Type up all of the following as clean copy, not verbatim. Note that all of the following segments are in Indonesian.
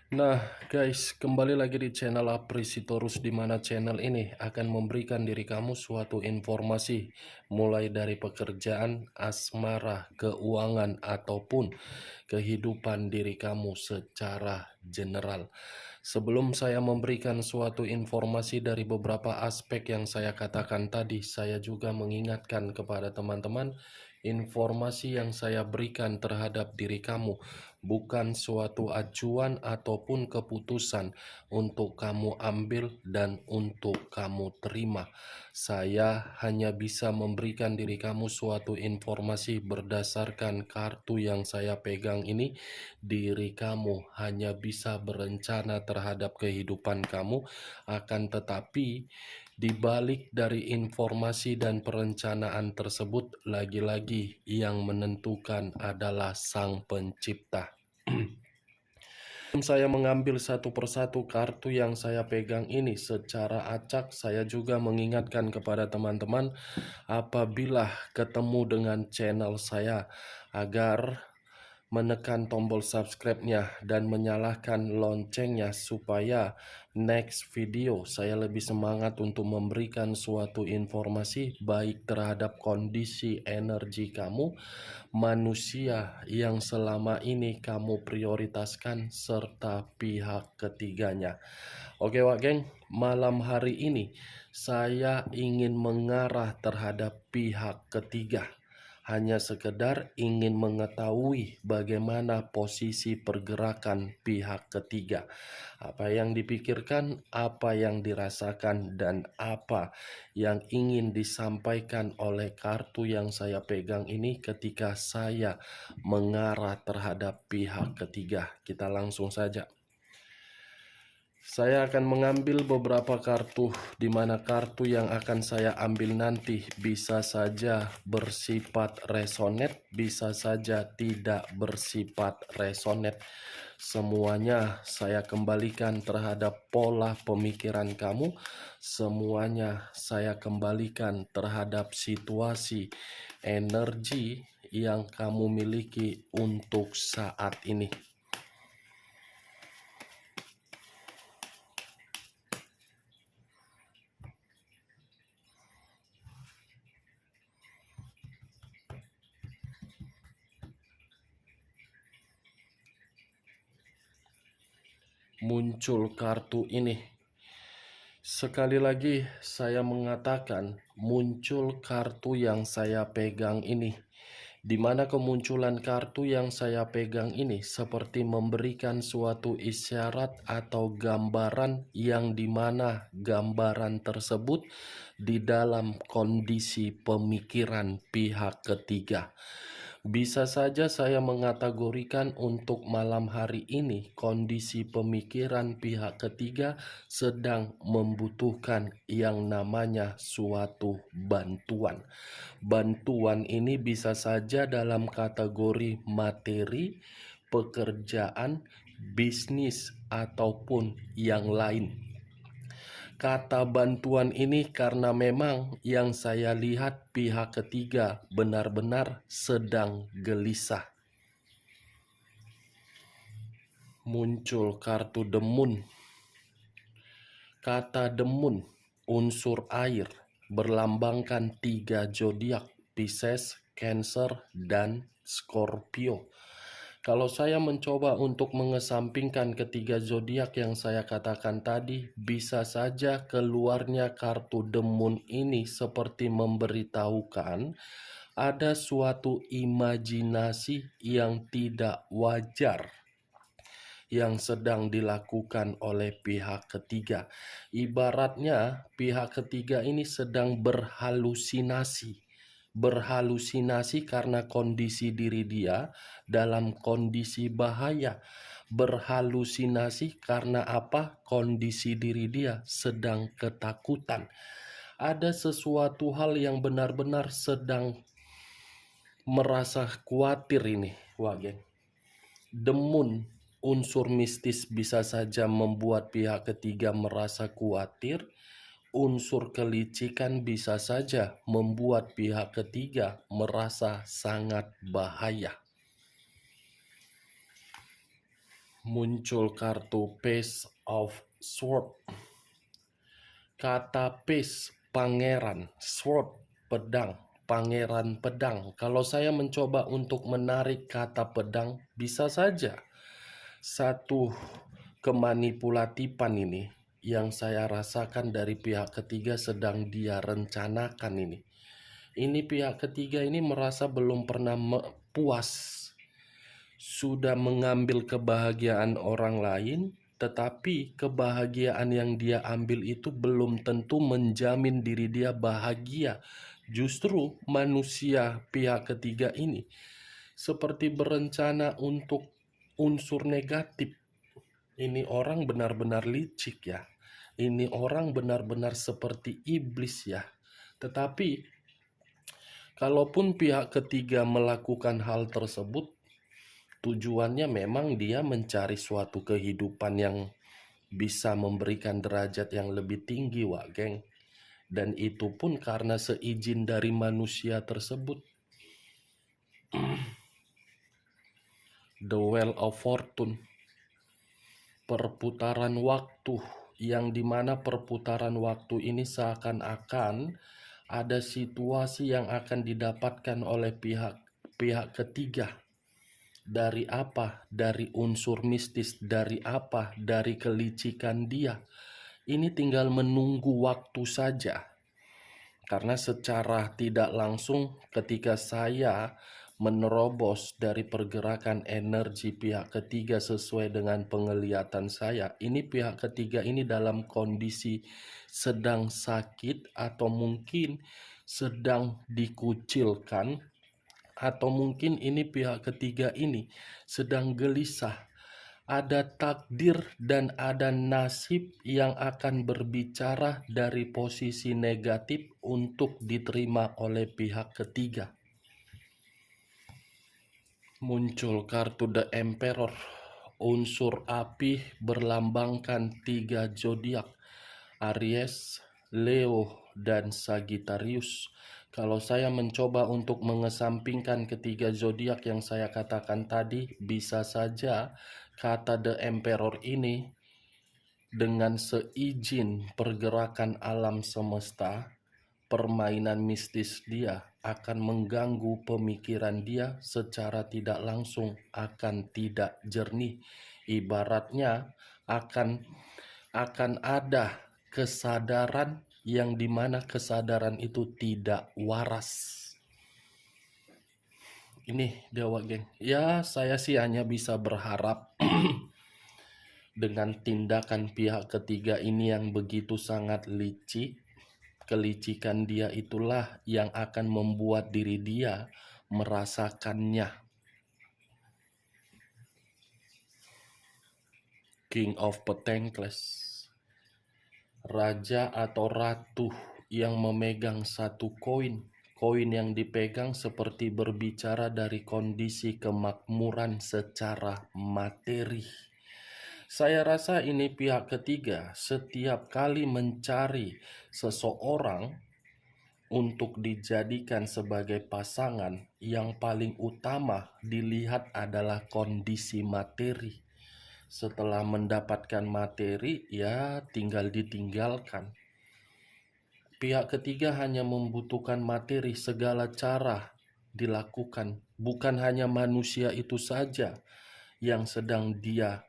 Nah, guys, kembali lagi di channel Aprisitorus, di mana channel ini akan memberikan diri kamu suatu informasi mulai dari pekerjaan, asmara, keuangan, ataupun kehidupan diri kamu secara general. Sebelum saya memberikan suatu informasi dari beberapa aspek yang saya katakan tadi, saya juga mengingatkan kepada teman-teman, informasi yang saya berikan terhadap diri kamu bukan suatu acuan ataupun keputusan untuk kamu ambil dan untuk kamu terima. Saya hanya bisa memberikan diri kamu suatu informasi berdasarkan kartu yang saya pegang ini. Diri kamu hanya bisa berencana terhadap kehidupan kamu, akan tetapi di balik dari informasi dan perencanaan tersebut, lagi-lagi yang menentukan adalah Sang Pencipta. Sebelum saya mengambil satu persatu kartu yang saya pegang ini secara acak, saya juga mengingatkan kepada teman-teman apabila ketemu dengan channel saya agar menekan tombol subscribe-nya dan menyalakan loncengnya supaya next video saya lebih semangat untuk memberikan suatu informasi baik terhadap kondisi energi kamu, manusia yang selama ini kamu prioritaskan, serta pihak ketiganya. Oke Wak Geng, malam hari ini saya ingin mengarah terhadap pihak ketiga. Hanya sekedar ingin mengetahui bagaimana posisi pergerakan pihak ketiga. Apa yang dipikirkan, apa yang dirasakan, dan apa yang ingin disampaikan oleh kartu yang saya pegang ini ketika saya mengarah terhadap pihak ketiga. Kita langsung saja. Saya akan mengambil beberapa kartu, di mana kartu yang akan saya ambil nanti bisa saja bersifat resonet, bisa saja tidak bersifat resonet. Semuanya saya kembalikan terhadap pola pemikiran kamu, semuanya saya kembalikan terhadap situasi energi yang kamu miliki untuk saat ini. Muncul kartu ini. Sekali lagi saya mengatakan muncul kartu yang saya pegang ini, di mana kemunculan kartu yang saya pegang ini seperti memberikan suatu isyarat atau gambaran yang dimana gambaran tersebut di dalam kondisi pemikiran pihak ketiga. Bisa saja saya mengategorikan untuk malam hari ini kondisi pemikiran pihak ketiga sedang membutuhkan yang namanya suatu bantuan. Bantuan ini bisa saja dalam kategori materi, pekerjaan, bisnis, ataupun yang lain. Kata bantuan ini karena memang yang saya lihat pihak ketiga benar-benar sedang gelisah. Muncul kartu demun. Kata demun, unsur air, berlambangkan 3 zodiak, Pisces, Cancer, dan Scorpio. Kalau saya mencoba untuk mengesampingkan ketiga zodiak yang saya katakan tadi, bisa saja keluarnya kartu demun ini seperti memberitahukan ada suatu imajinasi yang tidak wajar yang sedang dilakukan oleh pihak ketiga. Ibaratnya pihak ketiga ini sedang berhalusinasi karena kondisi diri dia dalam kondisi bahaya. Berhalusinasi karena apa? Kondisi diri dia sedang ketakutan. Ada sesuatu hal yang benar-benar sedang merasa khawatir ini, Wagen. Demun, unsur mistis, bisa saja membuat pihak ketiga merasa khawatir. Unsur kelicikan bisa saja membuat pihak ketiga merasa sangat bahaya. Muncul kartu Page of Swords. Kata Page, pangeran, Sword, pedang, pangeran pedang. Kalau saya mencoba untuk menarik kata pedang, bisa saja satu kemanipulatifan ini yang saya rasakan dari pihak ketiga sedang dia rencanakan ini. Ini pihak ketiga ini merasa belum pernah puas, sudah mengambil kebahagiaan orang lain, tetapi kebahagiaan yang dia ambil itu belum tentu menjamin diri dia bahagia. Justru manusia pihak ketiga ini seperti berencana untuk unsur negatif. Ini orang benar-benar licik ya. Ini orang benar-benar seperti iblis ya. Tetapi kalaupun pihak ketiga melakukan hal tersebut, tujuannya memang dia mencari suatu kehidupan yang bisa memberikan derajat yang lebih tinggi, Wak Geng. Dan itu pun karena seizin dari manusia tersebut. The Wheel of Fortune, perputaran waktu, yang dimana perputaran waktu ini seakan-akan ada situasi yang akan didapatkan oleh pihak ketiga. Dari apa? Dari unsur mistis. Dari apa? Dari kelicikan dia. Ini tinggal menunggu waktu saja. Karena secara tidak langsung ketika saya menerobos dari pergerakan energi pihak ketiga sesuai dengan penglihatan saya, ini pihak ketiga ini dalam kondisi sedang sakit atau mungkin sedang dikucilkan, atau mungkin ini pihak ketiga ini sedang gelisah. Ada takdir dan ada nasib yang akan berbicara dari posisi negatif untuk diterima oleh pihak ketiga. Muncul kartu The Emperor, unsur api berlambangkan 3 zodiak, Aries, Leo, dan Sagittarius. Kalau saya mencoba untuk mengesampingkan ketiga zodiak yang saya katakan tadi, bisa saja kata The Emperor ini dengan seizin pergerakan alam semesta, permainan mistis dia akan mengganggu pemikiran dia secara tidak langsung, akan tidak jernih. Ibaratnya akan ada kesadaran yang dimana kesadaran itu tidak waras. Ini Dewa Geng. Ya, saya sih hanya bisa berharap dengan tindakan pihak ketiga ini yang begitu sangat licik, kelicikan dia itulah yang akan membuat diri dia merasakannya. King of Pentacles, raja atau ratu yang memegang satu koin. Koin yang dipegang seperti berbicara dari kondisi kemakmuran secara materi. Saya rasa ini pihak ketiga setiap kali mencari seseorang untuk dijadikan sebagai pasangan, yang paling utama dilihat adalah kondisi materi. Setelah mendapatkan materi, ya tinggal ditinggalkan. Pihak ketiga hanya membutuhkan materi, segala cara dilakukan. Bukan hanya manusia itu saja yang sedang dia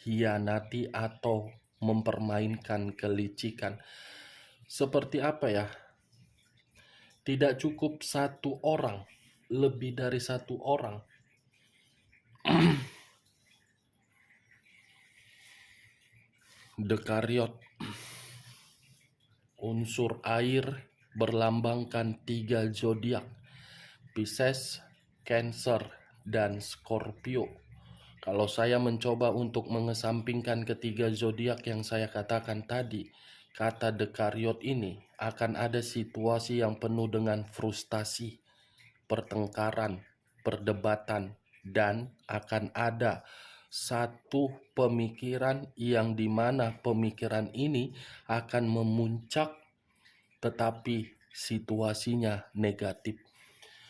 hianati atau mempermainkan kelicikan. Seperti apa ya? Tidak cukup satu orang, lebih dari satu orang. The Chariot, unsur air berlambangkan 3 zodiak, Pisces, Cancer, dan Scorpio. Kalau saya mencoba untuk mengesampingkan ketiga zodiak yang saya katakan tadi, kata The Chariot ini akan ada situasi yang penuh dengan frustasi, pertengkaran, perdebatan, dan akan ada satu pemikiran yang dimana pemikiran ini akan memuncak tetapi situasinya negatif.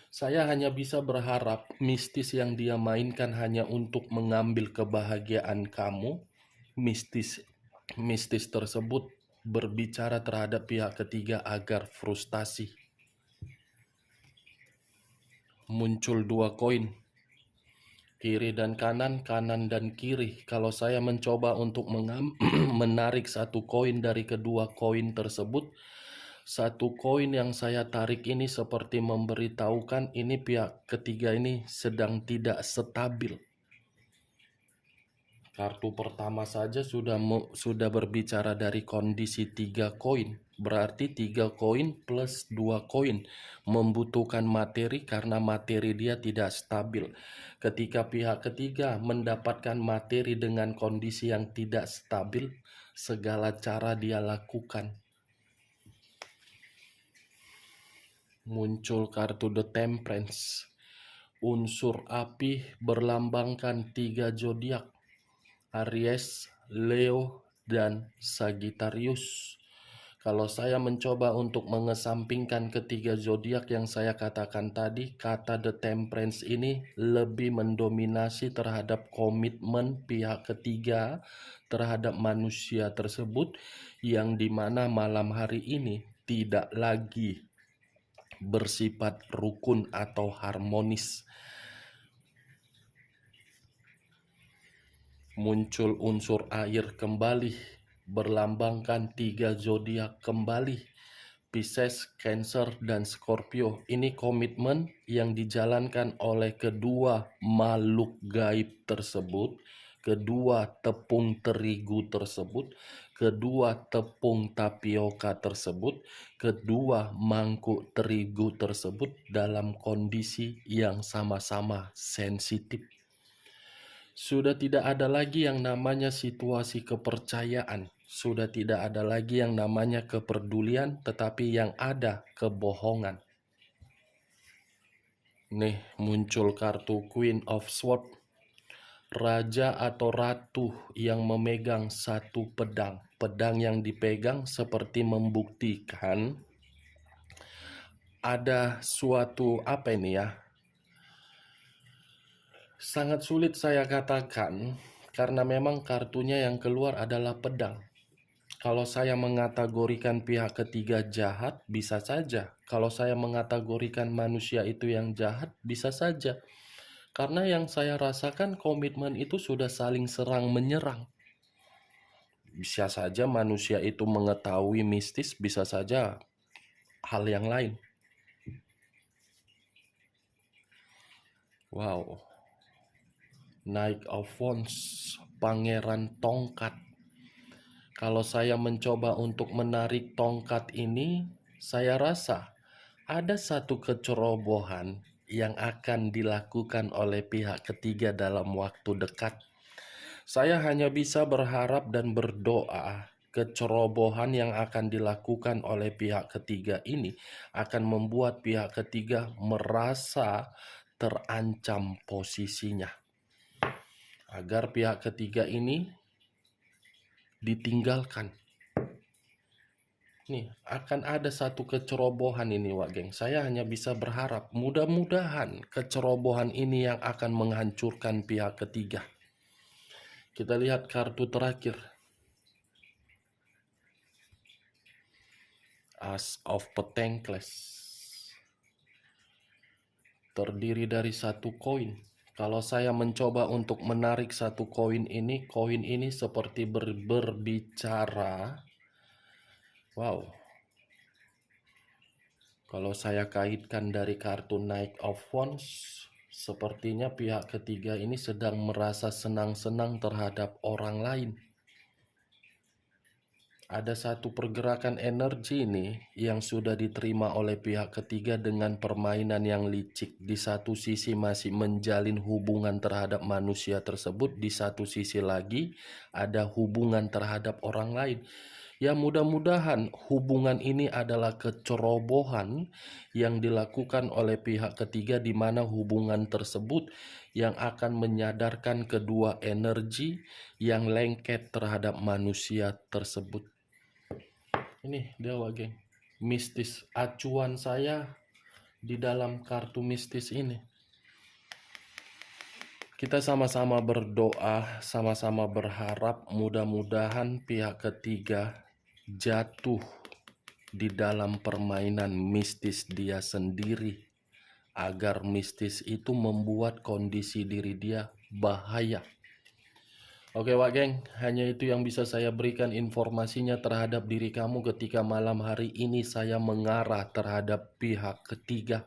Saya hanya bisa berharap mistis yang dia mainkan hanya untuk mengambil kebahagiaan kamu. Mistis mistis tersebut berbicara terhadap pihak ketiga agar frustasi. Muncul dua koin, kiri dan kanan, kanan dan kiri. Kalau saya mencoba untuk menarik satu koin dari kedua koin tersebut, satu koin yang saya tarik ini seperti memberitahukan ini pihak ketiga ini sedang tidak stabil. Kartu pertama saja sudah berbicara dari kondisi 3 koin. Berarti 3 koin plus 2 koin membutuhkan materi karena materi dia tidak stabil. Ketika pihak ketiga mendapatkan materi dengan kondisi yang tidak stabil, segala cara dia lakukan. Muncul kartu The Temperance. Unsur api berlambangkan 3 zodiak, Aries, Leo, dan Sagittarius. Kalau saya mencoba untuk mengesampingkan ketiga zodiak yang saya katakan tadi, kata The Temperance ini lebih mendominasi terhadap komitmen pihak ketiga terhadap manusia tersebut, yang dimana malam hari ini tidak lagi bersifat rukun atau harmonis. Muncul unsur air kembali, berlambangkan 3 zodiak kembali, Pisces, Cancer, dan Scorpio. Ini komitmen yang dijalankan oleh kedua makhluk gaib tersebut, kedua tepung terigu tersebut, kedua tepung tapioka tersebut, kedua mangkuk terigu tersebut dalam kondisi yang sama-sama sensitif. Sudah tidak ada lagi yang namanya situasi kepercayaan. Sudah tidak ada lagi yang namanya kepedulian, tetapi yang ada kebohongan. Nih, muncul kartu Queen of Swords. Raja atau ratu yang memegang satu pedang. Pedang yang dipegang seperti membuktikan ada suatu apa ini ya? Sangat sulit saya katakan karena memang kartunya yang keluar adalah pedang. Kalau saya mengategorikan pihak ketiga jahat, bisa saja. Kalau saya mengategorikan manusia itu yang jahat, bisa saja. Karena yang saya rasakan komitmen itu sudah saling serang menyerang. Bisa saja manusia itu mengetahui mistis, bisa saja hal yang lain. Wow. Knight of Wands, pangeran tongkat. Kalau saya mencoba untuk menarik tongkat ini, saya rasa ada satu kecerobohan yang akan dilakukan oleh pihak ketiga dalam waktu dekat. Saya hanya bisa berharap dan berdoa kecerobohan yang akan dilakukan oleh pihak ketiga ini akan membuat pihak ketiga merasa terancam posisinya, agar pihak ketiga ini ditinggalkan. Nih, akan ada satu kecerobohan ini, Wak Geng. Saya hanya bisa berharap, mudah-mudahan kecerobohan ini yang akan menghancurkan pihak ketiga. Kita lihat kartu terakhir. As of Pentacles. Terdiri dari satu koin. Kalau saya mencoba untuk menarik satu koin ini seperti berbicara. Wow. Kalau saya kaitkan dari kartu Knight of Wands, sepertinya pihak ketiga ini sedang merasa senang-senang terhadap orang lain. Ada satu pergerakan energi ini yang sudah diterima oleh pihak ketiga dengan permainan yang licik. Di satu sisi masih menjalin hubungan terhadap manusia tersebut, di satu sisi lagi ada hubungan terhadap orang lain. Ya, mudah-mudahan hubungan ini adalah kecerobohan yang dilakukan oleh pihak ketiga, di mana hubungan tersebut yang akan menyadarkan kedua energi yang lengket terhadap manusia tersebut. Ini dia, Wak Geng. Mistis acuan saya di dalam kartu mistis ini. Kita sama-sama berdoa, sama-sama berharap mudah-mudahan pihak ketiga jatuh di dalam permainan mistis dia sendiri, agar mistis itu membuat kondisi diri dia bahaya. Oke Wak Geng, hanya itu yang bisa saya berikan informasinya terhadap diri kamu ketika malam hari ini saya mengarah terhadap pihak ketiga.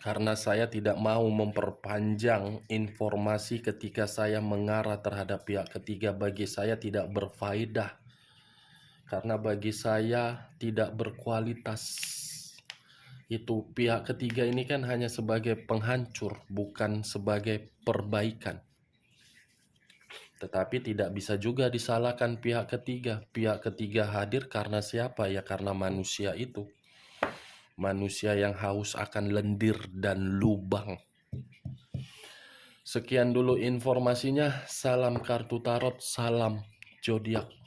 Karena saya tidak mau memperpanjang informasi ketika saya mengarah terhadap pihak ketiga, bagi saya tidak berfaedah. Karena bagi saya tidak berkualitas. Itu pihak ketiga ini kan hanya sebagai penghancur, bukan sebagai perbaikan. Tetapi tidak bisa juga disalahkan pihak ketiga. Pihak ketiga hadir karena siapa? Ya karena manusia itu. Manusia yang haus akan lendir dan lubang. Sekian dulu informasinya. Salam kartu tarot, salam zodiak.